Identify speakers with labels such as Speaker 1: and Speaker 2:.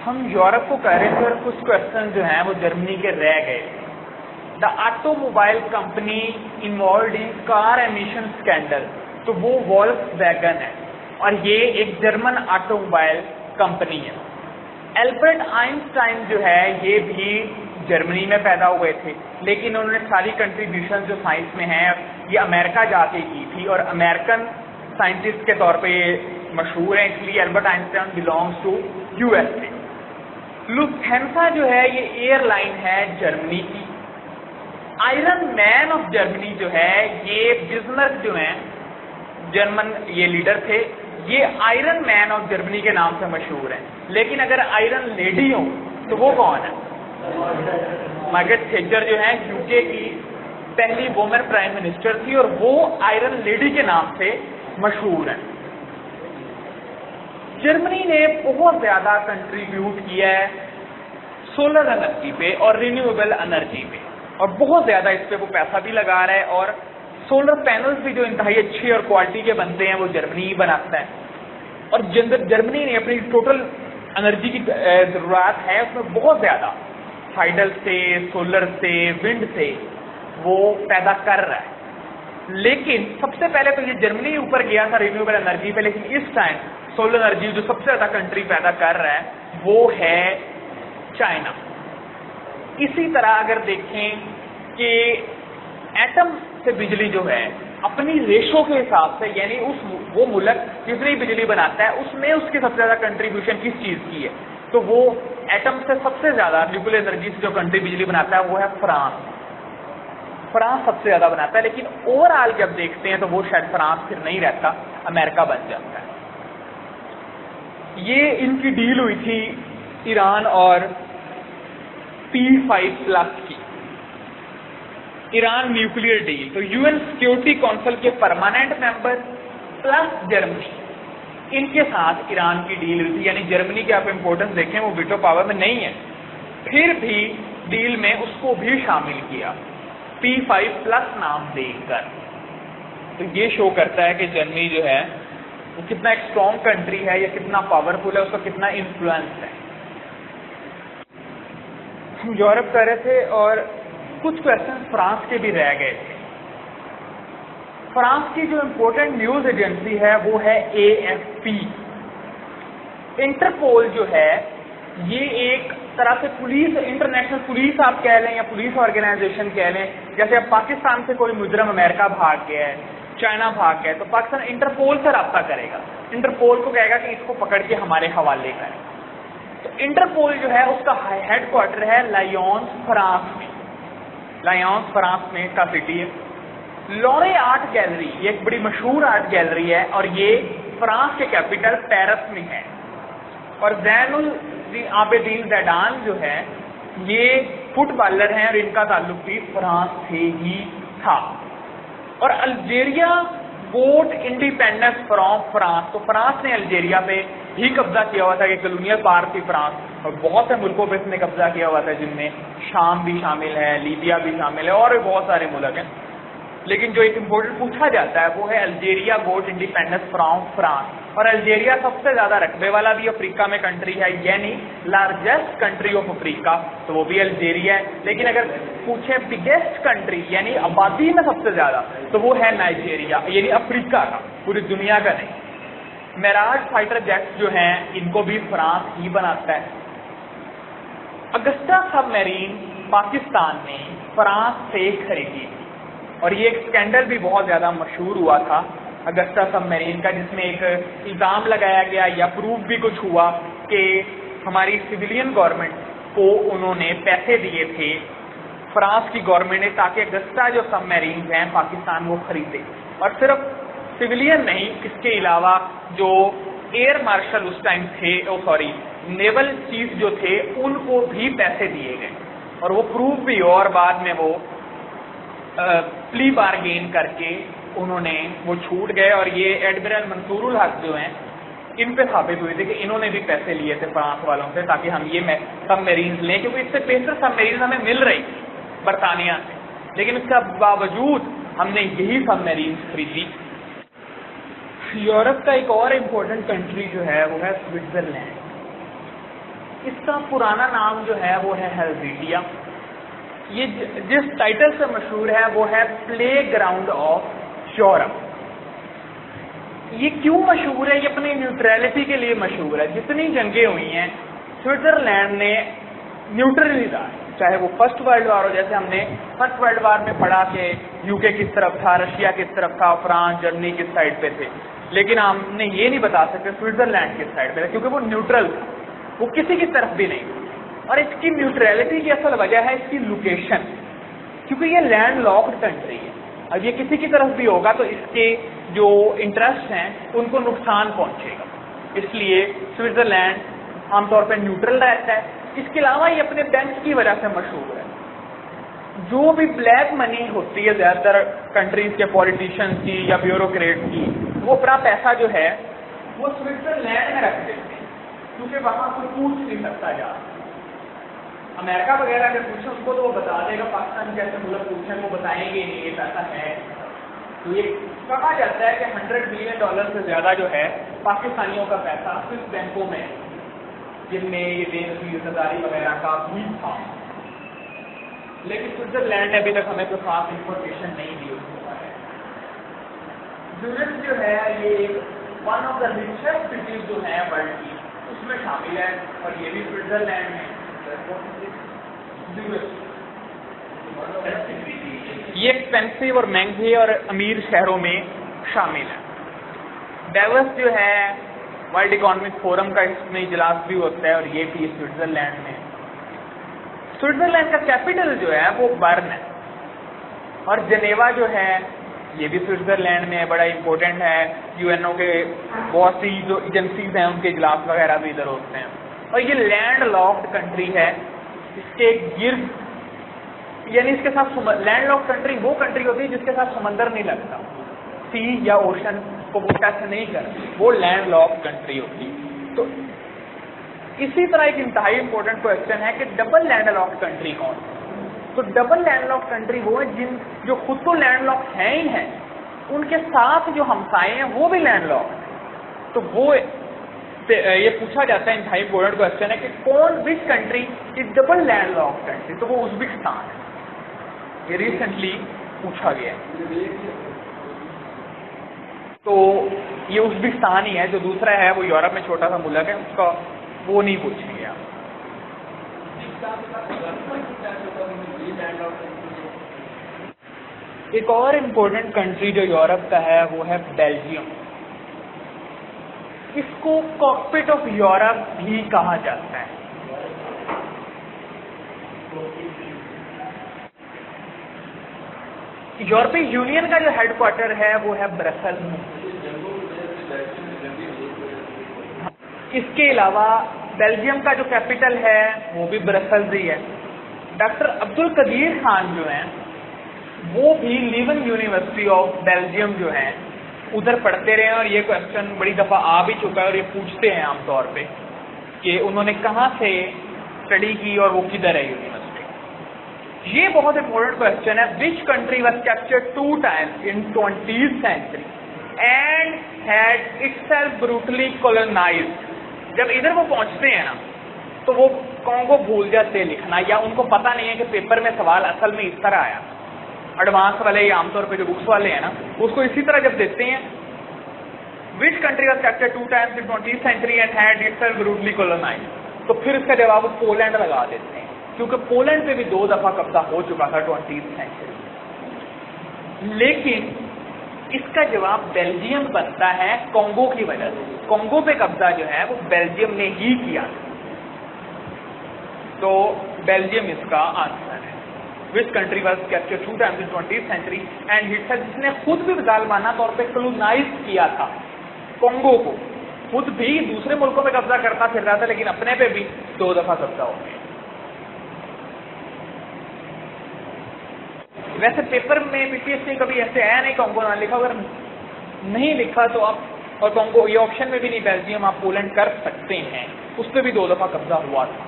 Speaker 1: ہم یورپ کو کہہ رہے تھے اور کچھ کوشچن جو ہیں وہ جرمنی کے رہ گئے. The automobile company involved in car emission scandal, تو وہ وولکس ویگن ہے اور یہ ایک جرمن آٹو موبائل کمپنی ہے. البرٹ آئنسٹائن جو ہے یہ بھی جرمنی میں پیدا ہوئے تھے, لیکن انہوں نے ساری کنٹریبیوشن جو سائنس میں ہیں یہ امریکہ جا کے کی تھی اور امریکن سائنٹسٹ کے طور پہ یہ مشہور ہے, اس لیے Albert Einstein belongs to U S A. Lufthansa جو ہے یہ ایئر لائن ہے جرمنی کی. آئرن مین آف جرمنی جو ہے یہ بزنس جو ہیں جرمن یہ لیڈر تھے, یہ آئرن مین آف جرمنی کے نام سے مشہور ہیں. لیکن اگر آئرن لیڈی ہو تو وہ کون ہے؟ مارگریٹ تھیچر جو ہیں یو کے کی پہلی وومن پرائم منسٹر تھی اور وہ آئرن لیڈی کے نام سے مشہور ہیں. جرمنی نے بہت زیادہ کنٹریبیوٹ کیا ہے سولر انرجی پہ اور رینیویبل انرجی پہ, اور بہت زیادہ اس پہ وہ پیسہ بھی لگا رہا ہے, اور سولر پینلز بھی جو انتہائی اچھی اور کوالٹی کے بنتے ہیں وہ جرمنی ہی بناتا ہے. اور جرمنی نے اپنی ٹوٹل انرجی کی ضرورت ہے اس میں بہت زیادہ ہائیڈل سے, سولر سے, ونڈ سے وہ پیدا کر رہا ہے. لیکن سب سے پہلے تو یہ جرمنی اوپر گیا تھا رینیویبل انرجی پہ, لیکن اس ٹائم سولر انرجی جو سب سے زیادہ کنٹری پیدا کر رہا ہے وہ ہے چائنا. اسی طرح اگر دیکھیں کہ ایٹم سے بجلی جو ہے اپنی ریشو کے حساب سے, یعنی وہ ملک جتنی بجلی بناتا ہے اس میں اس کی سب سے زیادہ کنٹریبیوشن کس چیز کی ہے, تو وہ ایٹم سے سب سے زیادہ نیوکلیر انرجی سے جو کنٹری بجلی بناتا ہے وہ ہے فرانس. فرانس سب سے زیادہ بناتا ہے, لیکن اوور آل جب دیکھتے ہیں تو وہ شاید فرانس پھر نہیں رہتا, امریکہ بن جاتا ہے. یہ ان کی ڈیل ہوئی تھی ایران اور P5+ کی, ایران نیوکلیر ڈیل. تو یو این سیکورٹی کونسل کے پرماننٹ ممبر پلس جرمنی, ان کے ساتھ ایران کی ڈیل ہوئی تھی. یعنی جرمنی کی آپ امپورٹنس دیکھیں وہ ویٹو پاور میں نہیں ہے, پھر بھی ڈیل میں اس کو بھی شامل کیا P5+ نام دے کر. تو یہ شو کرتا ہے کہ جرمنی جو ہے وہ کتنا ایک اسٹرانگ کنٹری ہے, یا کتنا پاورفل ہے, اس کا کتنا انفلوئنس ہے. ہم یورپ کر رہے تھے اور کچھ کوشچن فرانس کے بھی رہ گئے تھے. فرانس کی جو امپورٹنٹ نیوز ایجنسی ہے وہ ہے AFP. انٹرپول جو ہے یہ ایک طرح سے پولیس, انٹرنیشنل پولیس آپ کہہ لیں یا پولیس آرگنائزیشن کہہ لیں. جیسے اب پاکستان سے کوئی مجرم امریکہ بھاگ گیا ہے, چائنا بھاگ گیا ہے, تو پاکستان انٹرپول سے رابطہ کرے گا, انٹرپول کو کہے گا کہ اس کو پکڑ کے ہمارے حوالے کریں. تو انٹرپول جو ہے اس کا ہیڈ کوارٹر ہے لائونس فرانس میں. لائونس فرانس میں کا سٹی ہے. لورے آرٹ گیلری یہ ایک بڑی مشہور آرٹ گیلری ہے اور یہ فرانس کے کیپٹل پیرس میں ہے. اور زین العابدین زیدان جو ہے یہ فٹ بالر ہیں اور ان کا تعلق بھی فرانس سے ہی تھا. اور Algeria vote independence from France, تو فرانس نے الجیریا پہ ہی قبضہ کیا ہوا تھا کہ کلونیل پاور تھی فرانس, اور بہت سے ملکوں پہ اس نے قبضہ کیا ہوا تھا جن میں شام بھی شامل ہے, لیبیا بھی شامل ہے اور بھی بہت سارے ملک ہیں. لیکن جو ایک امپورٹنٹ پوچھا جاتا ہے وہ ہے Algeria got independence from France. اور الجیریا سب سے زیادہ رقبے والا بھی افریقہ میں کنٹری ہے, یعنی لارجسٹ کنٹری آف افریقہ, تو وہ بھی الجیریا ہے. لیکن اگر پوچھیں بگیسٹ کنٹری یعنی آبادی میں سب سے زیادہ, تو وہ ہے نائجیریا, یعنی افریقہ کا, پوری دنیا کا نہیں. میراج فائٹر جیٹس جو ہیں ان کو بھی فرانس ہی بناتا ہے. اگسٹا سب میرین پاکستان نے فرانس سے خریدی, اور یہ ایک اسکینڈل بھی بہت زیادہ مشہور ہوا تھا اگسٹا سب میرین کا, جس میں ایک الزام لگایا گیا یا پروف بھی کچھ ہوا کہ ہماری سویلین گورنمنٹ کو انہوں نے پیسے دیے تھے فرانس کی گورنمنٹ نے, تاکہ اگسٹا جو سب میرینز ہیں پاکستان وہ خریدے. اور صرف سویلین نہیں, اس کے علاوہ جو ایئر مارشل اس ٹائم تھے, نیول چیف جو تھے, ان کو بھی پیسے دیے گئے, اور وہ پروف بھی ہو, اور بعد میں وہ پلی بارگین کر کے انہوں نے وہ چھوٹ گئے. اور یہ ایڈمرل منصور الحق جو ہیں ان پہ ثابت ہوئی تھی کہ انہوں نے بھی پیسے لیے تھے فرانس والوں سے تاکہ ہم یہ سب میرینز لیں, کیونکہ اس سے بہتر سب میرینز ہمیں مل رہی برطانیہ سے, لیکن اس کے باوجود ہم نے یہی سب میرینز خریدی. یورپ کا ایک اور امپورٹنٹ کنٹری جو ہے وہ ہے سوئٹزرلینڈ. اس کا پرانا نام جو ہے وہ ہے ہیلزیٹیا. یہ جس ٹائٹل سے مشہور ہے وہ ہے پلے گراؤنڈ آف یورپ. یہ کیوں مشہور ہے؟ یہ اپنی نیوٹرلٹی کے لیے مشہور ہے. جتنی جنگیں ہوئی ہیں سوئٹزرلینڈ نے نیوٹرلی رہا، چاہے وہ فرسٹ ورلڈ وار ہو، جیسے ہم نے فرسٹ ورلڈ وار میں پڑھا کہ یو کے کس طرف تھا، رشیا کس طرف تھا، فرانس جرمنی کس سائڈ پہ تھے، لیکن ہم نے یہ نہیں بتا سکتے سوئٹزرلینڈ کس سائڈ پہ تھا کیونکہ وہ نیوٹرل تھا، وہ کسی کی طرف بھی نہیں. اور اس کی نیوٹرلٹی کی اصل وجہ ہے اس کی لوکیشن، کیونکہ یہ لینڈ لاکڈ کنٹری ہے. اب یہ کسی کی طرف بھی ہوگا تو اس کے جو انٹرسٹ ہیں ان کو نقصان پہنچے گا، اس لیے سوئٹزرلینڈ عام طور پہ نیوٹرل رہتا ہے. اس کے علاوہ یہ اپنے بینکس کی وجہ سے مشہور ہے. جو بھی بلیک منی ہوتی ہے زیادہ تر کنٹریز کے پولیٹیشینز کی یا بیوروکریٹ کی، وہ اپنا پیسہ جو ہے وہ سوئٹزرلینڈ میں رکھ دیتے ہیں کیونکہ وہاں کوئی پوچھ نہیں سکتا. امریکہ وغیرہ اگر پوچھیں اس کو تو وہ بتا دے گا، پاکستان جیسے ملک پوچھیں وہ بتائیں گے نہیں یہ پیسہ ہے. تو یہ کہا جاتا ہے کہ $100 بلین سے زیادہ جو ہے پاکستانیوں کا پیسہ صرف بینکوں میں، جن میں یہ بے نظیر زداری وغیرہ کا بھی تھا. لیکن سوئٹزرلینڈ نے ابھی تک ہمیں کوئی خاص انفارمیشن نہیں دی اس کے بارے میں. زیورخ جو ہے یہ one of the richest cities جو ہے ورلڈ کی اس میں شامل ہے، اور یہ بھی سوئٹزرلینڈ میں. یہ ایکسپینسو اور مہنگے اور امیر شہروں میں شامل ہے. ڈیوس جو ہے ورلڈ اکنامک فورم کا اس میں اجلاس بھی ہوتا ہے اور یہ بھی سوئٹزرلینڈ میں. سوئٹزرلینڈ کا کیپٹل جو ہے وہ برن ہے، اور جنیوا جو ہے یہ بھی سوئٹزرلینڈ میں بڑا امپورٹنٹ ہے. UN کے بہت سی جو ایجنسیز ہیں ان کے اجلاس وغیرہ بھی ادھر ہوتے ہیں. اور یہ لینڈ لاکڈ کنٹری ہے، اس کے گرد یعنی اس کے ساتھ لینڈ لاکڈ کنٹری وہ کنٹری ہوتی ہے جس کے ساتھ سمندر نہیں لگتا، سی یا اوشن کو وہ ٹچ نہیں کرتی، وہ لینڈ لاکڈ کنٹری ہوتی ہے. تو اسی طرح ایک انتہائی امپورٹنٹ کوشچن ہے کہ ڈبل لینڈ لاکڈ کنٹری کون؟ تو ڈبل لینڈ لاکڈ کنٹری وہ ہیں جن جو خود تو لینڈ لاکڈ ہیں ہی ہیں، ان کے ساتھ جو ہمسائے ہیں وہ بھی لینڈ لاکڈ. تو وہ یہ پوچھا جاتا ہے، انتہائی امپورٹنٹ کوشچن ہے کہ کون which country is double land locked country? تو وہ ازبکستان ہے. یہ ریسنٹلی پوچھا گیا ہے. تو یہ ازبکستان ہی ہے. جو دوسرا ہے وہ یورپ میں چھوٹا سا ملک ہے، اس کا وہ نہیں پوچھیں گے آپ. ایک اور امپورٹنٹ کنٹری جو یورپ کا ہے وہ ہے بیلجیم. اس کو کاکپٹ آف یورپ بھی کہا جاتا ہے. یورپی یونین کا جو ہیڈ کوارٹر ہے وہ ہے برسل. اس کے علاوہ بیلجیم کا جو کیپٹل ہے وہ بھی برسلز ہی ہے. ڈاکٹر عبدالقدیر خان جو ہیں وہ بھی لیون یونیورسٹی آف بیلجیم جو ہیں ادھر پڑھتے رہے ہیں، اور یہ کوشچن بڑی دفعہ آ بھی چکا ہے اور یہ پوچھتے ہیں عام طور پہ کہ انہوں نے کہاں سے اسٹڈی کی اور وہ کدھر ہے یونیورسٹی. یہ بہت امپورٹنٹ کوشچن ہے. Which country was captured 2 times in 20th century and had itself brutally colonized. جب ادھر وہ پہنچتے ہیں نا تو وہ کونگو بھول جاتے لکھنا، یا ان کو پتہ نہیں ہے کہ پیپر میں سوال اصل میں اس طرح آیا. ایڈوانس والے یا عام طور پہ جو بکس والے ہیں نا اس کو اسی طرح جب دیتے ہیں which country was captured 2 times in 20th century and had itself brutally colonized، تو پھر اس کا جواب پولینڈ لگا دیتے ہیں کیونکہ پولینڈ پہ بھی 2 دفعہ قبضہ ہو چکا تھا 20th century. لیکن اس کا جواب بیلجیم بنتا ہے کونگو کی وجہ سے. کونگو پہ قبضہ جو ہے وہ بیلجیم نے ہی کیا، تو بیلجیم اس کا آنسر ہے. Which country was captured 2 times in 20th century and Hitler جس نے خود بھی ظالمانہ طور پہ کولونائز کیا تھا کونگو کو، خود بھی دوسرے ملکوں پہ قبضہ کرتا پھر رہا تھا لیکن اپنے پہ بھی 2 دفعہ قبضہ ہو گیا. ویسے پیپر میں BTS نے کبھی ایسے آیا نہیں کونگو نہ لکھا، اگر نہیں لکھا تو آپ اور کونگو یہ آپشن میں بھی نہیں بیلجیم آپ پولینڈ کر سکتے ہیں، اس پہ بھی 2 دفعہ قبضہ ہوا تھا.